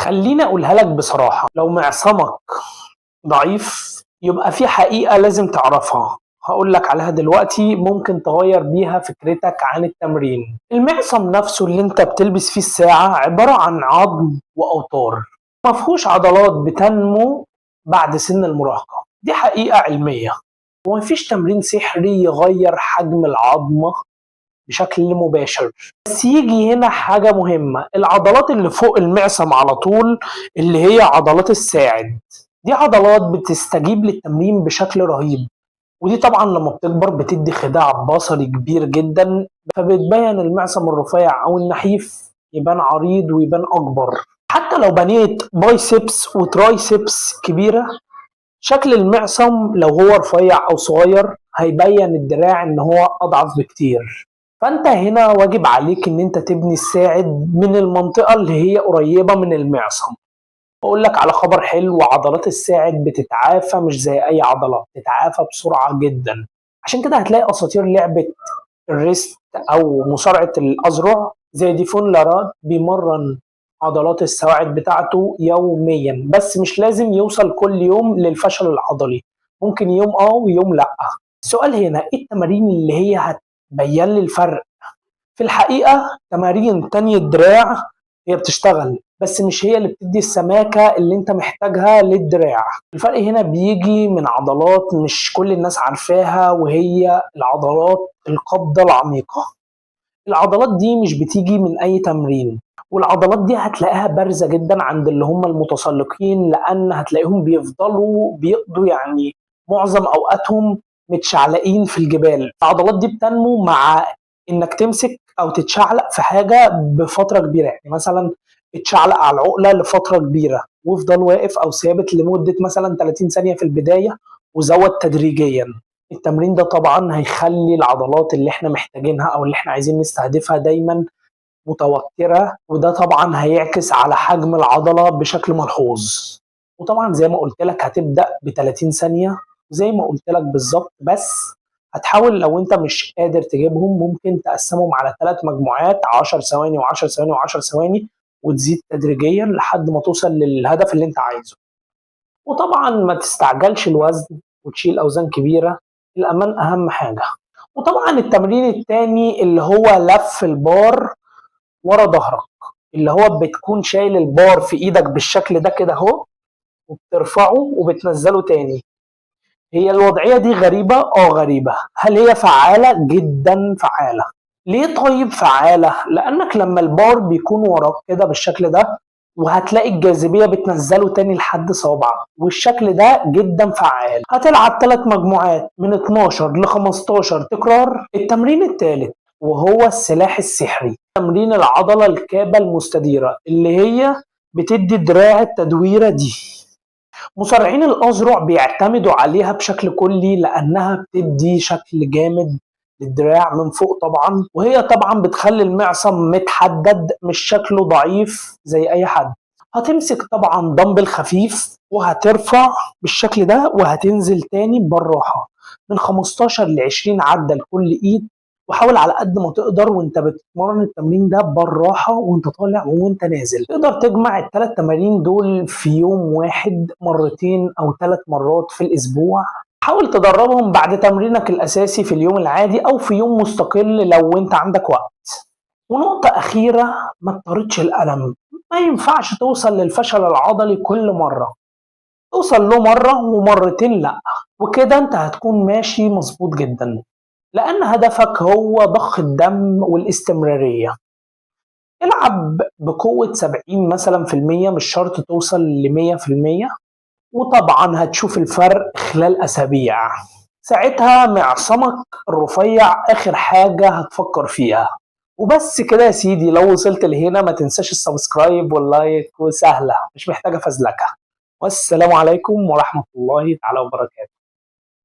خليني اقولها لك بصراحة، لو معصمك ضعيف يبقى في حقيقة لازم تعرفها، هقول لك عليها دلوقتي ممكن تغير بيها فكرتك عن التمرين. المعصم نفسه اللي انت بتلبس فيه الساعة عبارة عن عظم واوتار، مفهوش عضلات بتنمو بعد سن المراهقة، دي حقيقة علمية، ومفيش تمرين سحري يغير حجم العظمة بشكل مباشر. بس يجي هنا حاجة مهمة، العضلات اللي فوق المعصم على طول اللي هي عضلات الساعد، دي عضلات بتستجيب للتمرين بشكل رهيب، ودي طبعا لما بتكبر بتدي خداع بصري كبير جدا، فبتبين المعصم الرفيع او النحيف يبان عريض ويبان اكبر. حتى لو بنيت بايسبس وترايسبس كبيرة، شكل المعصم لو هو رفيع او صغير هيبين الدراع ان هو اضعف بكتير. فانت هنا واجب عليك ان انت تبني الساعد من المنطقة اللي هي قريبة من المعصم. بقول لك على خبر حلو، عضلات الساعد بتتعافى مش زي اي عضلة، بتتعافى بسرعة جدا. عشان كده هتلاقي اساطير لعبة الريست او مصارعة الاذرع زي ديفون لاراد بيمرن عضلات السواعد بتاعته يوميا، بس مش لازم يوصل كل يوم للفشل العضلي، ممكن يوم ويوم لا. السؤال هنا ايه التمارين اللي هي هتبين لي الفرق؟ في الحقيقة تمارين تانية الدراع هي بتشتغل، بس مش هي اللي بتدي السماكة اللي انت محتاجها للدراع. الفرق هنا بيجي من عضلات مش كل الناس عارفاها، وهي العضلات القبضة العميقة. العضلات دي مش بتيجي من اي تمرين، والعضلات دي هتلاقيها بارزة جدا عند اللي هم المتسلقين، لان هتلاقيهم بيفضلوا بيقضوا يعني معظم اوقاتهم متشعلقين في الجبال. العضلات دي بتنمو مع انك تمسك او تتشعلق في حاجة بفترة كبيرة، يعني مثلا اتشعلق على العقلة لفترة كبيرة وافضل واقف او ثابت لمدة مثلا 30 ثانية في البداية، وزود تدريجيا. التمرين ده طبعا هيخلي العضلات اللي احنا محتاجينها او اللي احنا عايزين نستهدفها دايما متوترة، وده طبعا هيعكس على حجم العضلة بشكل ملحوظ. وطبعا زي ما قلت لك هتبدأ ب 30 ثانية زي ما قلت لك بالظبط، بس هتحاول لو انت مش قادر تجيبهم ممكن تقسمهم على 3 مجموعات، 10 ثواني و10 ثواني و10 ثواني، وتزيد تدريجيا لحد ما توصل للهدف اللي انت عايزه. وطبعا ما تستعجلش الوزن وتشيل اوزان كبيرة، الامان اهم حاجة. وطبعا التمرين التاني اللي هو لف البار ورا ظهرك، اللي هو بتكون شايل البار في ايدك بالشكل ده كده اهو، وبترفعه وبتنزله تاني. هي الوضعية دي غريبة؟ غريبة. هل هي فعالة؟ جدا فعالة. ليه طيب فعالة؟ لأنك لما البار بيكون وراك كده بالشكل ده، وهتلاقي الجاذبية بتنزله تاني لحد صوابعك، والشكل ده جدا فعال. هتلعب 3 مجموعات من 12 ل 15 تكرار. التمرين الثالث وهو السلاح السحري، تمرين العضلة الكابة المستديرة اللي هي بتدي دراع التدويرة دي. مصارعين الأذرع بيعتمدوا عليها بشكل كلي لأنها بتدي شكل جامد للدراع من فوق طبعا، وهي طبعا بتخلي المعصم متحدد مش شكله ضعيف زي أي حد. هتمسك طبعا دمبل خفيف وهترفع بالشكل ده وهتنزل تاني بالراحة من 15 ل 20 عدة لكل ايد. وحاول على قد ما تقدر وانت بتتمرن التمرين ده بالراحة، وانت طالع وانت نازل. تقدر تجمع ال3 تمارين دول في يوم واحد مرتين او 3 مرات في الاسبوع. حاول تدربهم بعد تمرينك الاساسي في اليوم العادي او في يوم مستقل لو انت عندك وقت. ونقطة أخيرة، ما تطاردش الألم. ما ينفعش توصل للفشل العضلي كل مرة، توصل له مرة ومرتين لأ، وكده انت هتكون ماشي مظبوط جدا، لأن هدفك هو ضخ الدم والاستمرارية. العب بقوة 70 مثلا في المية، مش شرط توصل ل100%، وطبعا هتشوف الفرق خلال أسابيع. ساعتها معصمك الرفيع آخر حاجة هتفكر فيها. وبس كده يا سيدي، لو وصلت لهنا ما تنساش السبسكرايب واللايك، وسهلة مش محتاجة فزلكة. والسلام عليكم ورحمة الله تعالى وبركاته.